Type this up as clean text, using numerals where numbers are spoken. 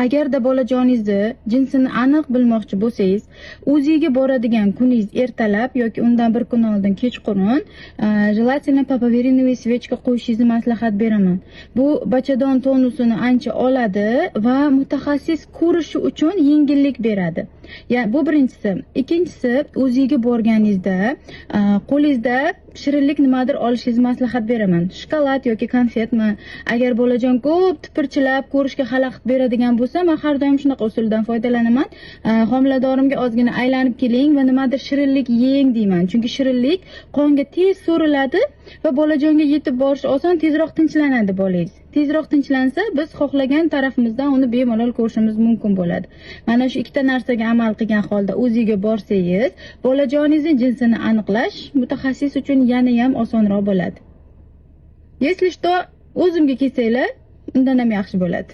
Agarda bolajoningizni jinsini aniq bilmoqchi bo'lsangiz, o'ziga boradigan kuningiz ertalab yoki undan bir kun oldin kechqurun желательно papaverinoviy svechka qo'yishingizni maslahat beraman. Bu bachadon tonusini ancha oladi va mutaxassis ko'rishi uchun yengillik beradi. Yani bu birinchisi. Ikkinchisi, o'ziga borganingizda qo'lingizda shirinlik nimadir olishingizni maslahat beraman. Shokolad yoki konfetmi? Agar bolajon ko'p tipirchilab ko'rishga xalaqit beradigan bo'lsa, men har doim shunaqa usuldan foydalanaman. Homiladorimga ozgina aylanib keling va nimadir shirinlik yeng deyman. Chunki shirinlik qonga tez so'riladi va bolajonga yetib borish oson, tezroq tinchlanadi bolangiz. Tezroq tinchlansa, biz xohlagan tarafimizdan uni bemalol ko'rishimiz mumkin bo'ladi. Mana shu ikkita narsaga amal qilgan holda o'ziga borsangiz, bolajoningizning jinsini aniqlash mutaxassis uchun yana ham osonroq bo'ladi. Если что, o'zimga kelsanglar, undan ham yaxshi bo'ladi.